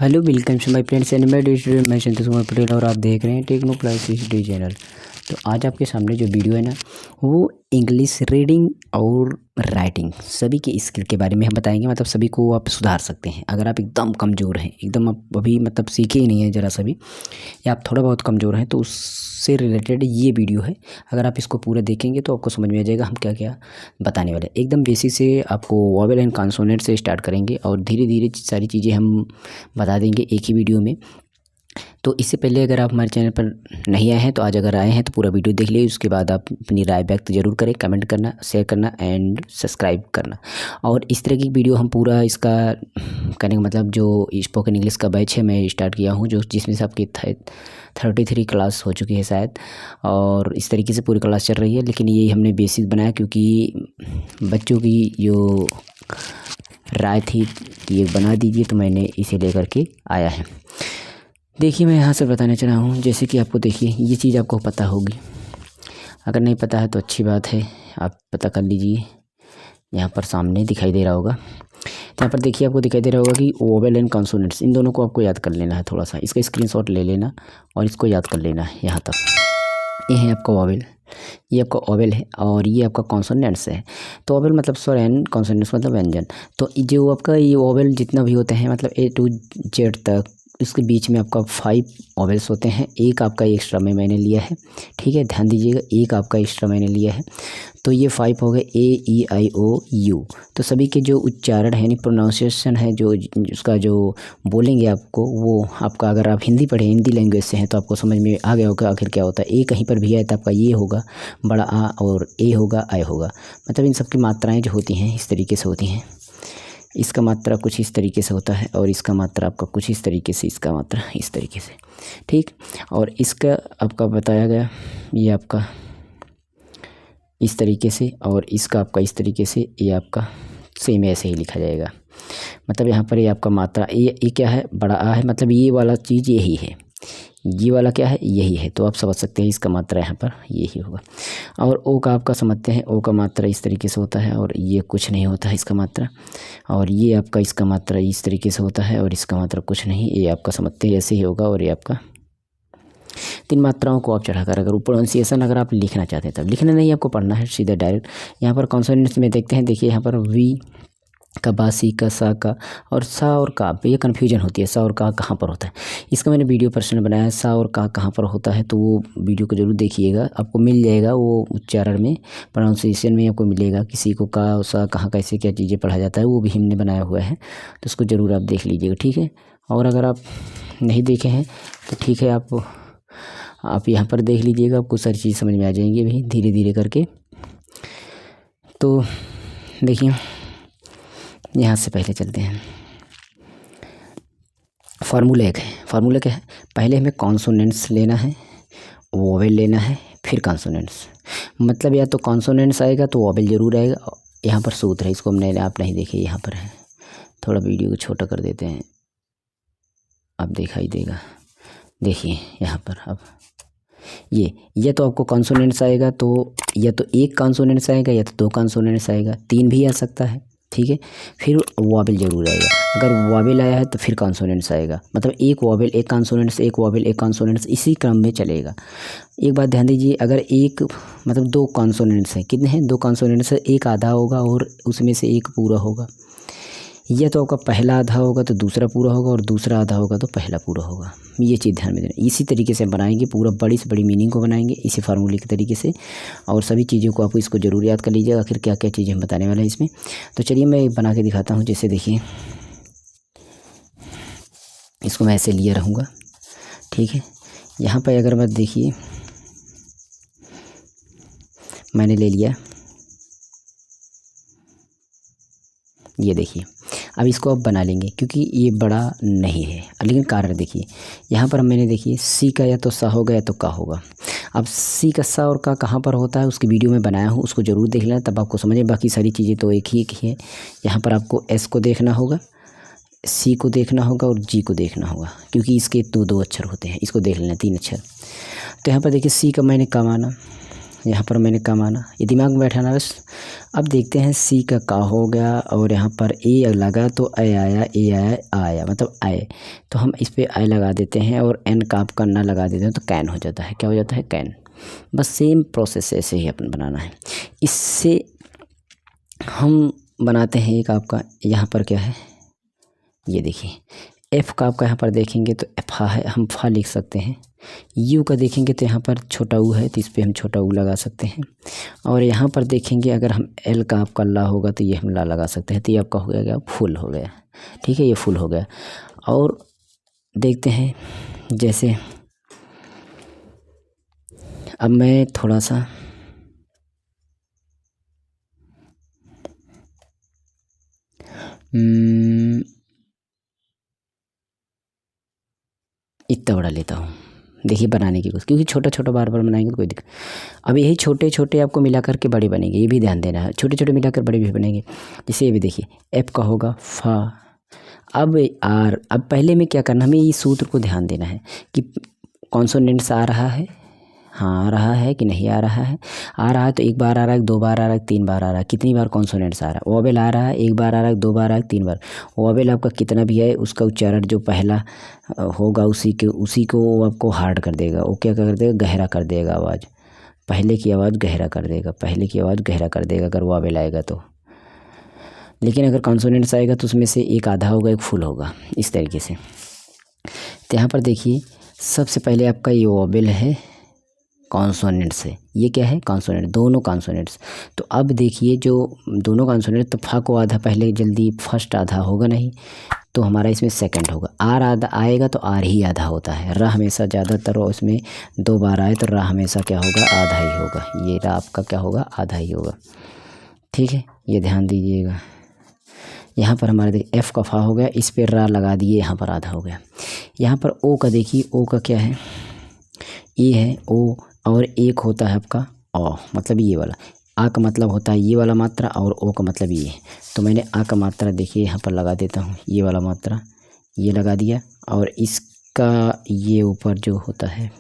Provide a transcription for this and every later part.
Hello welcome to my friends and my digital मैं संतोष कुमार पटेल और आप देख रहे हैं टेक्नो प्लस डी चैनल। तो आज आपके सामने जो वीडियो है ना वो इंग्लिश रीडिंग और राइटिंग सभी के स्किल के बारे में हम बताएंगे। मतलब सभी को आप सुधार सकते हैं। अगर आप एकदम कमज़ोर हैं, एकदम आप अभी मतलब सीखे ही नहीं है ज़रा सा भी, या आप थोड़ा बहुत कमज़ोर हैं, तो उससे रिलेटेड ये वीडियो है। अगर आप इसको पूरा देखेंगे तो आपको समझ में आ जाएगा हम क्या क्या बताने वाले हैं। एकदम बेसिक से आपको वॉवेल एंड कॉन्सोनेंट से स्टार्ट करेंगे और धीरे धीरे सारी चीज़ें हम बता देंगे एक ही वीडियो में। तो इससे पहले अगर आप हमारे चैनल पर नहीं आए हैं तो आज अगर आए हैं तो पूरा वीडियो देख लीजिए। उसके बाद आप अपनी राय व्यक्त जरूर करें, कमेंट करना, शेयर करना एंड सब्सक्राइब करना। और इस तरह की वीडियो हम पूरा इसका करने का मतलब जो स्पोकन इंग्लिश का बैच है मैं स्टार्ट किया हूँ, जो जिसमें से आपकी 33 क्लास हो चुकी है शायद, और इस तरीके से पूरी क्लास चल रही है। लेकिन ये हमने बेसिक बनाया क्योंकि बच्चों की जो राय थी कि ये बना दीजिए, तो मैंने इसे लेकर के आया है। देखिए मैं यहाँ से बताना चाह रहा हूँ, जैसे कि आपको देखिए ये चीज़ आपको पता होगी, अगर नहीं पता है तो अच्छी बात है, आप पता कर लीजिए। यहाँ पर सामने दिखाई दे रहा होगा, तो यहाँ पर देखिए आपको दिखाई दे रहा होगा कि वोवेल एंड कॉन्सोनेंट्स, इन दोनों को आपको याद कर लेना है। थोड़ा सा इसका स्क्रीनशॉट ले लेना और इसको याद कर लेना है। यहाँ तक ये है आपका वोवेल, ये आपका ओवेल है और ये आपका कॉन्सोनेंट्स है। तो ओवेल मतलब स्वर एंड कॉन्सोनेंट्स मतलब व्यंजन। तो जो आपका ये ओवेल जितना भी होते हैं मतलब A to Z तक, इसके बीच में आपका 5 ओवेल्स होते हैं। एक आपका एक्स्ट्रा में मैंने लिया है, ठीक है, ध्यान दीजिएगा, एक आपका एक्स्ट्रा मैंने लिया है। तो ये 5 हो गए A E I O U। तो सभी के जो उच्चारण है यानी प्रोनाउंसिएशन है, जो उसका जो बोलेंगे आपको, वो आपका अगर आप हिंदी पढ़े, हिंदी लैंग्वेज से हैं, तो आपको समझ में आ गया होगा आखिर क्या होता है। ए कहीं पर भी आए तो आपका ये होगा बड़ा आ, और ए होगा आई होगा। मतलब इन सब की मात्राएँ जो होती हैं इस तरीके से होती हैं। इसका मात्रा कुछ इस तरीके से होता है और इसका मात्रा आपका कुछ इस तरीके से, इसका मात्रा इस तरीके से, ठीक। और इसका आपका बताया गया ये आपका इस तरीके से और इसका आपका इस तरीके से, ये आपका सेम ऐसे ही लिखा जाएगा। मतलब यहाँ पर ये आपका मात्रा ये क्या है, बड़ा आ है, मतलब ये वाला चीज़ यही है, ये वाला क्या है, यही है। तो आप समझ सकते हैं इसका मात्रा यहाँ पर यही होगा। और ओ का आपका समझते हैं, ओ का मात्रा इस तरीके से होता है और ये कुछ नहीं होता है इसका मात्रा। और ये आपका इसका मात्रा इस तरीके से होता है और इसका मात्रा कुछ नहीं, ये आपका समझते हैं ऐसे ही होगा। और ये आपका 3 मात्राओं को आप चढ़ाकर अगर प्रोनाउंसिएशन अगर आप लिखना चाहते हैं तब, लिखना नहीं आपको पढ़ना है सीधा डायरेक्ट। यहाँ पर कॉन्सोनेंट्स में देखते हैं, देखिए यहाँ पर वी का, बा, सी का, सा का और सा और का, ये कन्फ्यूजन होती है सा और का कहाँ पर होता है। इसका मैंने वीडियो पर्सनल बनाया है, सा और का कहाँ पर होता है, तो वो वीडियो को जरूर देखिएगा, आपको मिल जाएगा वो उच्चारण में, प्रोनाउंसिएशन में आपको मिलेगा। किसी को का और सा कहाँ कैसे क्या चीज़ें पढ़ा जाता है वो भी हमने बनाया हुआ है, तो उसको ज़रूर आप देख लीजिएगा, ठीक है। और अगर आप नहीं देखे हैं तो ठीक है, आप यहाँ पर देख लीजिएगा, आपको सारी चीज़ समझ में आ जाएंगी भी धीरे धीरे करके। तो देखिए यहाँ से पहले चलते हैं। फार्मूला एक है, फार्मूला क्या है, पहले हमें कॉन्सोनेंट्स लेना है, वोवेल लेना है, फिर कॉन्सोनेंट्स। मतलब या तो कॉन्सोनेंट्स आएगा तो वोवेल ज़रूर आएगा। यहाँ पर सूत्र है, इसको हमने आप नहीं देखे, यहाँ पर है, थोड़ा वीडियो को छोटा कर देते हैं, अब दिखाई देगा। देखिए यहाँ पर अब ये तो आपको कॉन्सोनेंट्स आएगा, तो या तो एक कॉन्सोनेंट्स आएगा या तो 2 कॉन्सोनेंट्स आएगा, 3 भी आ सकता है, ठीक है। फिर वोवेल जरूर आएगा, अगर वोवेल आया है तो फिर कॉन्सोनेंट्स आएगा। मतलब एक वोवेल एक कॉन्सोनेंट्स, एक वोवेल एक कॉन्सोनेंट्स, इसी क्रम में चलेगा। एक बात ध्यान दीजिए, अगर एक मतलब 2 कॉन्सोनेंट्स हैं, कितने हैं, 2 कॉन्सोनेंट्स, एक आधा होगा और उसमें से एक पूरा होगा। यह तो आपका पहला आधा होगा तो दूसरा पूरा होगा और दूसरा आधा होगा तो पहला पूरा होगा। ये चीज़ ध्यान में देना। इसी तरीके से हम बनाएंगे, पूरा बड़ी से बड़ी मीनिंग को बनाएंगे इसी फार्मूले के तरीके से। और सभी चीज़ों को आपको इसको ज़रूर याद कर लीजिएगा, आखिर क्या क्या चीज़ें हम बताने वाले हैं इसमें। तो चलिए मैं बना के दिखाता हूँ। जैसे देखिए इसको मैं ऐसे लिए रहूँगा, ठीक है। यहाँ पर अगर मत देखिए मैंने ले लिया, ये देखिए। अब इसको आप बना लेंगे क्योंकि ये बड़ा नहीं है, लेकिन कारण देखिए यहाँ पर मैंने देखिए सी का या तो सा होगा या तो का होगा। अब सी का सा और का कहाँ पर होता है उसकी वीडियो में बनाया हूँ, उसको ज़रूर देख लेना, तब आपको समझे। बाकी सारी चीज़ें तो एक ही है। यहाँ पर आपको एस को देखना होगा, सी को देखना होगा और जी को देखना होगा, क्योंकि इसके 2 अक्षर होते हैं, इसको देख लेना 3 अक्षर। तो यहाँ पर देखिए सी का मैंने का माना, यहाँ पर मैंने का माना, ये दिमाग में बैठा ना बस। अब देखते हैं सी का हो गया और यहाँ पर ए लगा तो ए आया, ए आया, आया मतलब आए, तो हम इस पर आई लगा देते हैं और एन का आपका ना लगा देते हैं तो कैन हो जाता है। क्या हो जाता है? कैन। बस सेम प्रोसेस ऐसे ही अपन बनाना है। इससे हम बनाते हैं एक आपका यहाँ पर क्या है, ये देखिए एफ़ का आपका यहाँ पर देखेंगे तो एफा है, हम फा लिख सकते हैं। यू का देखेंगे तो यहाँ पर छोटा ऊ है तो इस पर हम छोटा ऊ लगा सकते हैं। और यहाँ पर देखेंगे अगर हम एल का आपका ला होगा तो ये हम ला लगा सकते हैं। तो ये आपका हो गया फुल हो गया। ठीक है, ये फुल हो गया। और देखते हैं जैसे अब मैं थोड़ा सा इतना बड़ा लेता हूँ, देखिए बनाने की कोशिश, क्योंकि छोटा छोटा बार बार बनाएंगे तो कोई दिक्कत। अब यही छोटे छोटे आपको मिला करके बड़े बनेंगे, ये भी ध्यान देना है। छोटे छोटे मिलाकर बड़े भी बनेंगे। जैसे ये भी देखिए एफ का होगा फा, अब आर। अब पहले में क्या करना, हमें इस सूत्र को ध्यान देना है कि कॉन्सोनेंट्स आ रहा है, हाँ आ रहा है कि नहीं आ रहा है। आ रहा है तो एक बार आ रहा है, 2 बार आ रहा है, 3 बार आ रहा है। कितनी बार कॉन्सोनेंट्स आ रहा है? वोवेल आ रहा है, 1 बार आ रहा है, 2 बार आ रहा है, 3 बार। वोवेल आपका कितना भी है उसका उच्चारण जो पहला होगा उसी को वो आपको हार्ड कर देगा। वो क्या कर देगा? गहरा कर देगा आवाज़। पहले की आवाज़ गहरा कर देगा, पहले की आवाज़ गहरा कर देगा अगर वोवेल आएगा तो। लेकिन अगर कॉन्सोनेंट्स आएगा तो उसमें से एक आधा होगा, एक फुल होगा, इस तरीके से। तो यहाँ पर देखिए सबसे पहले आपका ये वोवेल है, कॉन्सोनेंट्स है। ये क्या है? कॉन्सोनेंट, दोनों कॉन्सोनेंट्स। तो अब देखिए जो दोनों कॉन्सोनेंट, तो फा को आधा पहले जल्दी फर्स्ट आधा होगा नहीं, तो हमारा इसमें सेकंड होगा। आर आधा आएगा तो आर ही आधा होता है। रा हमेशा ज़्यादातर उसमें 2 बार आए तो रा हमेशा क्या होगा? आधा ही होगा। ये रा आपका क्या होगा? आधा ही होगा। ठीक है, ये ध्यान दीजिएगा। यहाँ पर हमारे देखिए एफ़ का फा हो गया, इस पर रा लगा दिए, यहाँ पर आधा हो गया। यहाँ पर ओ का देखिए, ओ का क्या है? ए है ओ, और एक होता है आपका ओ, मतलब ये वाला। आ का मतलब होता है ये वाला मात्रा और ओ का मतलब ये है। तो मैंने आ का मात्रा देखिए यहाँ पर लगा देता हूँ, ये वाला मात्रा ये लगा दिया, और इसका ये ऊपर जो होता है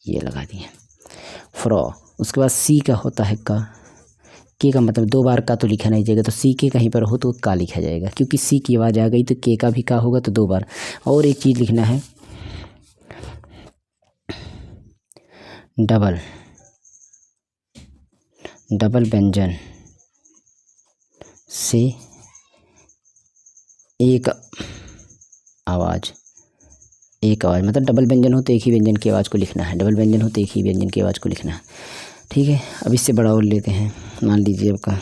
ये लगा दिया फ्रॉ। उसके बाद सी का होता है का, के का मतलब 2 बार का तो लिखा नहीं जाएगा, तो सी के कहीं पर हो तो का लिखा जाएगा, क्योंकि सी की आवाज़ आ गई तो के का भी का होगा तो 2 बार। और एक चीज़ लिखना है, डबल व्यंजन से एक आवाज़ मतलब डबल व्यंजन हो तो एक ही व्यंजन की आवाज़ को लिखना है, डबल व्यंजन हो तो एक ही व्यंजन की आवाज़ को लिखना है। ठीक है, अब इससे बड़ा और लेते हैं। मान लीजिए आपका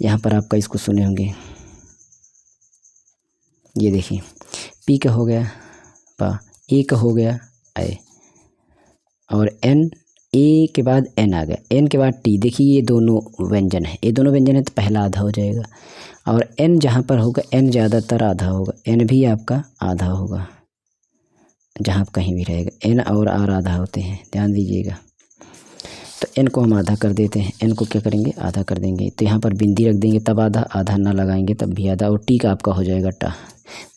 यहाँ पर आपका इसको सुने होंगे, ये देखिए पी का हो गया पा, ए का हो गया आए, और एन, ए के बाद एन आ गया, एन के बाद टी। देखिए ये दोनों व्यंजन है, ये दोनों व्यंजन है तो पहला आधा हो जाएगा। और एन जहाँ पर होगा, एन ज़्यादातर आधा होगा, एन भी आपका आधा होगा जहाँ आप कहीं भी रहेगा। एन और आर आधा होते हैं, ध्यान दीजिएगा। तो एन को हम आधा कर देते हैं, एन को क्या करेंगे? आधा कर देंगे। तो यहाँ पर बिंदी रख देंगे तब आधा, आधा ना लगाएंगे तब भी आधा। और टी का आपका हो जाएगा टा,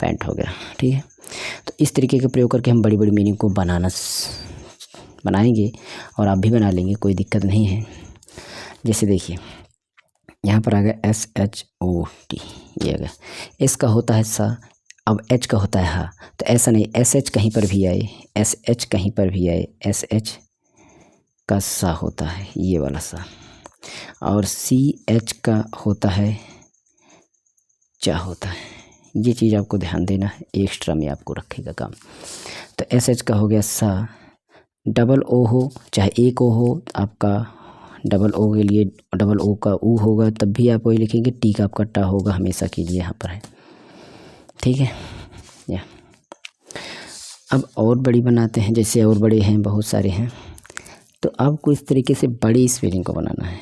पैंट हो गया। ठीक है, तो इस तरीके के प्रयोग करके हम बड़ी बड़ी मीनिंग को बनाएंगे और आप भी बना लेंगे, कोई दिक्कत नहीं है। जैसे देखिए यहाँ पर आ गया SHOT, ये आ गया। एस का होता है सा, अब एच का होता है हा, तो ऐसा नहीं, SH कहीं पर भी आए, SH कहीं पर भी आए, SH का सा होता है ये वाला सा, और CH का होता है चा होता है। ये चीज़ आपको ध्यान देना है, एक्स्ट्रा में आपको रखेगा काम। तो SH का हो गया सा, डबल ओ हो चाहे एक ओ हो, आपका डबल ओ के लिए डबल ओ का ऊ होगा तब भी आप वही लिखेंगे। टी का आपका टा होगा हमेशा के लिए यहाँ पर है। ठीक है, या अब और बड़ी बनाते हैं, जैसे और बड़े हैं बहुत सारे हैं। तो आपको इस तरीके से बड़ी स्पेलिंग को बनाना है।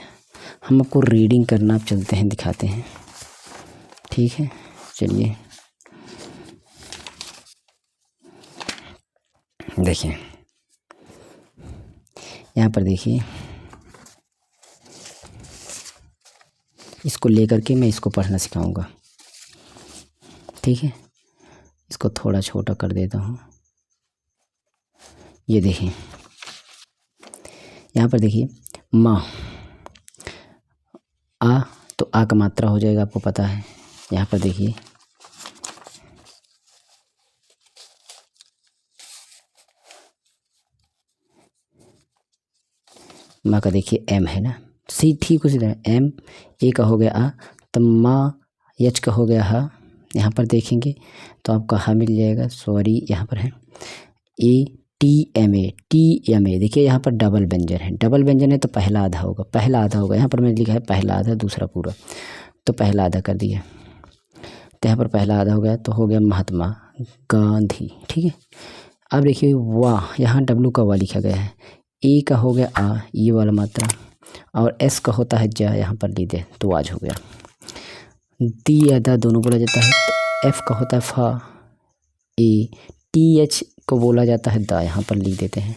हम आपको रीडिंग करना आप चलते हैं, दिखाते हैं। ठीक है, चलिए देखिए यहाँ पर देखिए, इसको लेकर के मैं इसको पढ़ना सिखाऊंगा। ठीक है, इसको थोड़ा छोटा कर देता हूँ। ये देखिए यहाँ पर देखिए माँ, आ तो आ का मात्रा हो जाएगा, आपको पता है। यहाँ पर देखिए माँ का देखिए एम है ना, सी ठीक उसी तरह एम, ए का हो गया आ, तब माँ यच का हो गया हा। यहाँ पर देखेंगे तो आपका हा मिल जाएगा, सॉरी यहाँ पर है A T M A, T M A. देखिए यहाँ पर डबल व्यंजन है, डबल व्यंजन है तो पहला आधा होगा, पहला आधा होगा। यहाँ पर मैंने लिखा है पहला आधा दूसरा पूरा, तो पहला आधा कर दिया, तो यहाँ पर पहला आधा हो गया, तो हो गया महात्मा गांधी। ठीक है, अब देखिए वाह, यहाँ डब्लू का वाह लिखा गया है, ए का हो गया आ, ये वाला मात्रा, और एस का होता है जा, यहाँ पर लीजिए तो आज हो गया। दी या दा दोनों बोला जाता है, तो एफ का होता है फा, ए टी एच को बोला जाता है दा, यहाँ पर लिख देते हैं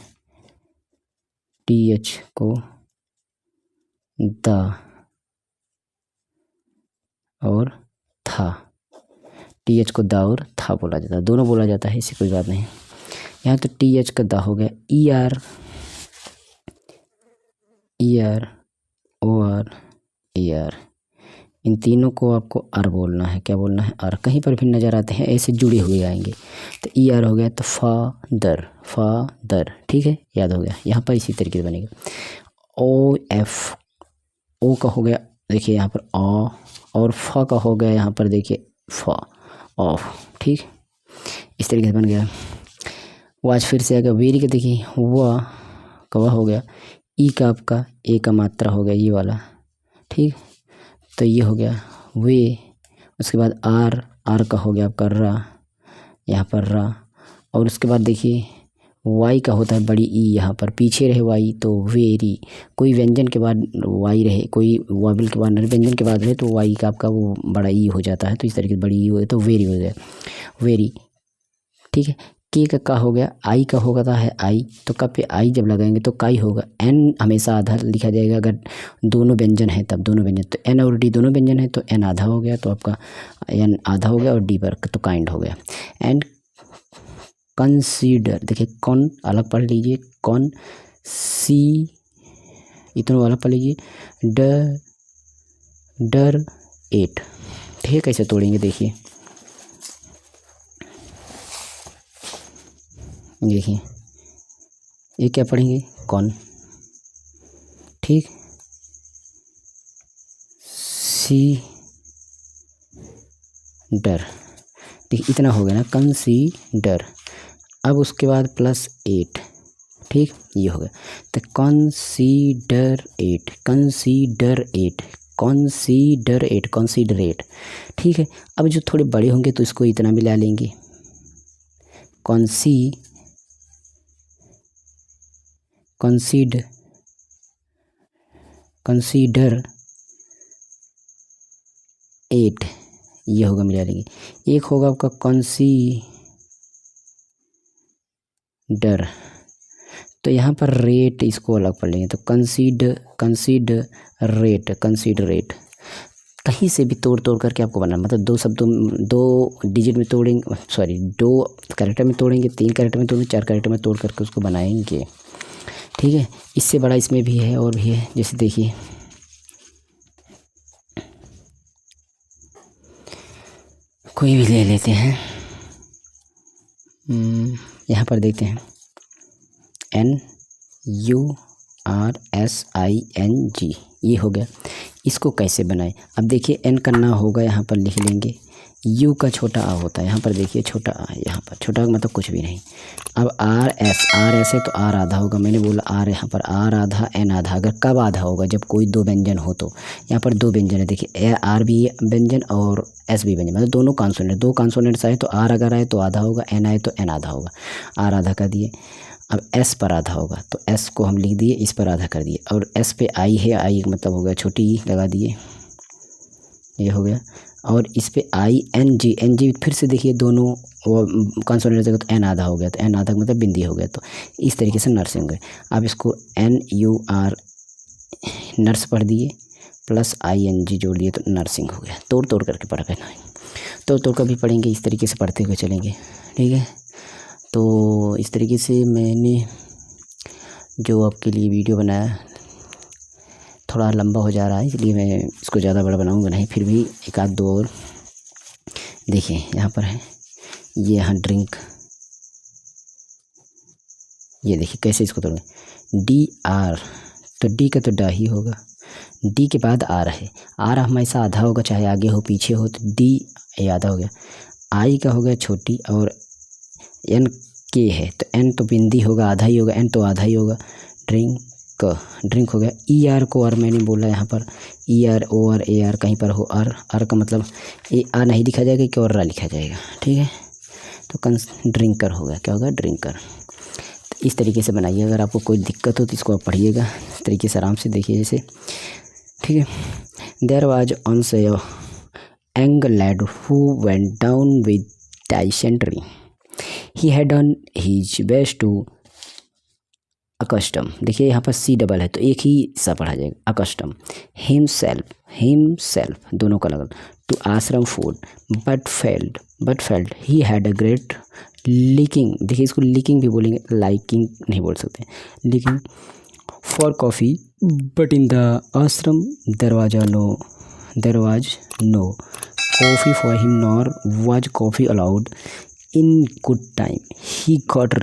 टी एच को दा, और था, टी एच को दा और था बोला जाता है, दोनों बोला जाता है, इससे कोई बात नहीं। यहाँ तो टी एच का दा हो गया, E R O R E R, इन तीनों को आपको आर बोलना है। क्या बोलना है? आर। कहीं पर भी नज़र आते हैं ऐसे जुड़े हुए आएंगे, तो ई आर हो गया, तो फादर, फादर। ठीक है, याद हो गया। यहाँ पर इसी तरीके से बनेगा। ओ एफ, ओ का हो गया देखिए यहाँ पर आ, और फा का हो गया यहाँ पर देखिए फा, ऑफ। ठीक, इस तरीके से बन गया। वो आज फिर से आएगा वेरी का, देखिए वाह कवा हो गया, ई का आपका ए का मात्रा हो गया ये वाला। ठीक, तो ये हो गया वे। उसके बाद आर, आर का हो गया आपका रा, यहाँ पर रा। और उसके बाद देखिए वाई का होता है बड़ी ई, यहाँ पर पीछे रहे वाई तो वेरी, कोई व्यंजन के बाद वाई रहे, कोई वाबिल के बाद व्यंजन के बाद रहे तो वाई का आपका वो बड़ा ई हो जाता है, तो इस तरीके से बड़ी ई हो तो वेरी हो गया, वेरी। ठीक है, के का हो गया, आई का होगा है आई, तो का पे आई जब लगाएंगे तो काई होगा। एन हमेशा आधा लिखा जाएगा, अगर दोनों व्यंजन है तब दोनों व्यंजन, तो एन और डी दोनों व्यंजन है तो एन आधा हो गया, तो आपका एन आधा हो गया, और डी पर तो काइंड हो गया। एंड कंसीडर, देखिए कौन अलग पढ़ लीजिए, कौन सी इतना वाला पढ़ लीजिए, डर एट। ठीक है, कैसे तोड़ेंगे देखिए, देखिए ये क्या पढ़ेंगे, कौन। ठीक, सी डर, देखिए इतना हो गया ना, कंसीडर। अब उसके बाद प्लस 8। ठीक, ये हो गया, तो कंसीडर 8, कंसीडर 8, कंसीडर 8, कंसीडर 8। ठीक है, अब जो थोड़े बड़े होंगे तो इसको इतना मिला लेंगे, कंसीडर 8, ये होगा मिला लेंगे। एक होगा आपका कंसीडर, तो यहाँ पर रेट इसको अलग पढ़ लेंगे, तो कंसीडरेट। कहीं से भी तोड़ करके आपको बनाना, मतलब दो शब्दों, दो डिजिट में तोड़ेंगे, सॉरी 2 कैरेक्टर में तोड़ेंगे, 3 कैरेक्टर में तोड़ेंगे, 4 कैरेक्टर में तोड़ करके उसको बनाएंगे। ठीक है, इससे बड़ा इसमें भी है और भी है, जैसे देखिए कोई भी ले लेते हैं, यहाँ पर देखते हैं NURSING, ये हो गया। इसको कैसे बनाएं, अब देखिए एन का ना होगा, यहाँ पर लिख लेंगे, यू का छोटा आ होता है, यहाँ पर देखिए छोटा आ, यहाँ पर छोटा मतलब कुछ भी नहीं। अब आर एस है तो आर आधा होगा, मैंने बोला आर, यहाँ पर आर आधा एन आधा। अगर कब आधा होगा, जब कोई दो व्यंजन हो, तो यहाँ पर दो व्यंजन है, देखिए आर भी व्यंजन और एस भी व्यंजन, मतलब दोनों कॉन्सोनेंट, दो कॉन्सोनेंट्स आए तो आर अगर आए तो आधा होगा, एन आए तो एन आधा होगा, आर आधा कर दिए। अब एस पर आधा होगा, तो एस को हम लिख दिए, इस पर आधा कर दिए, और एस पे आई है, आई मतलब हो गया छोटी ई लगा दिए, ये हो गया। और इस पे ING फिर से देखिए दोनों वो कॉन्सोनेंट जगह, तो एन आधा हो गया, तो एन आधा मतलब बिंदी हो गया, तो इस तरीके से नर्सिंग गए। अब इसको NUR नर्स पढ़ दिए, प्लस ING जोड़ दिए, तो नर्सिंग हो गया। तोड़ करके पढ़ कर, तोड़ कर भी पढ़ेंगे, इस तरीके से पढ़ते हुए चलेंगे। ठीक है, तो इस तरीके से मैंने जो आपके लिए वीडियो बनाया, थोड़ा लंबा हो जा रहा है, इसलिए मैं इसको ज़्यादा बड़ा बनाऊंगा नहीं, फिर भी एक आध दो और देखिए यहाँ पर है। ये यहाँ ड्रिंक, ये देखिए कैसे इसको तोड़ेंगे। डी आर, तो डी का तो डा ही होगा, डी के बाद आर है। आर हमेशा आधा होगा, चाहे आगे हो पीछे हो, तो डी ये आधा हो गया। आई का हो गया छोटी, और एन के है तो एन तो बिंदी होगा, आधा ही होगा, एन तो आधा ही होगा। ड्रिंक, ड्रिंक हो गया। ई आर को आर मैंने बोला यहाँ पर, E R O R A R कहीं पर हो आर, आर का मतलब ए आर नहीं लिखा जाएगा कि और रा लिखा जाएगा, ठीक है। तो ड्रिंकर हो गया, क्या होगा ड्रिंकर। तो इस तरीके से बनाइए। अगर आपको कोई दिक्कत हो तो इसको आप पढ़िएगा इस तरीके से, आराम से देखिए जैसे, ठीक है। There was once a young lad who went down with dysentery. He had done his best to accustom, देखिए यहाँ पर सी डबल है तो एक ही सा पढ़ा जाएगा, accustom himself दोनों का लगल to ashram food, but failed he had a great liking, देखिए इसको liking भी बोलेंगे, liking नहीं बोल सकते, liking for coffee, but in the ashram there was no coffee for him, nor was coffee allowed. In good time he got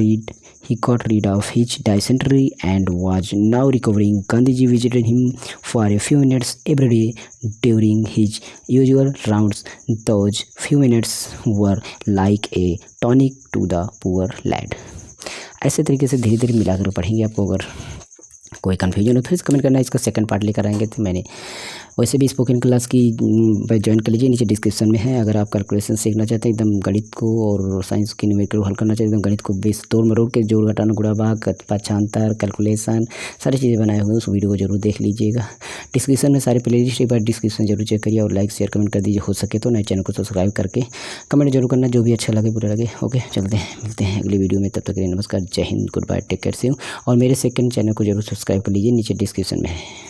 rid of his dysentery and was now recovering. Gandhiji visited him for a few minutes every day during his usual rounds. Those few minutes were like a tonic to the poor lad. ऐसे तरीके से धीरे धीरे मिलाकर पढ़ेंगे। आपको अगर कोई कन्फ्यूजन हो तो इस कमेंट करना, इसका सेकंड पार्ट लेकर आएंगे। तो मैंने वैसे भी स्पोकन क्लास की ज्वाइन कर लीजिए, नीचे डिस्क्रिप्शन में है। अगर आप कैलकुलेशन सीखना चाहते हैं एकदम गणित को, और साइंस की न्यूमेरिकल हल करना चाहते हैं एकदम गणित को बेस तोड़ मरोड़ के, जोड़ घटाना गुणा भाग पक्षांतर कैलकुलेशन सारी चीज़ें बनाए हुए हैं, उस वीडियो को जरूर देख लीजिएगा। डिस्क्रिप्शन में सारे प्ले लिस्ट एक बार डिस्क्रिप्शन जरूर चेक करिए, और लाइक शेयर कमेंट कर दीजिए, हो सके तो नए चैनल को सब्सक्राइब करके कमेंट जरूर करना, जो भी अच्छा लगे बुरा लगे। ओके चलते हैं, मिलते हैं अगली वीडियो में, तब तक के लिए नमस्कार, Jai Hind, goodbye, take care से हूँ। और मेरे सेकंड चैनल को जरूर सब्सक्राइब कर लीजिए, नीचे डिस्क्रिप्शन में है।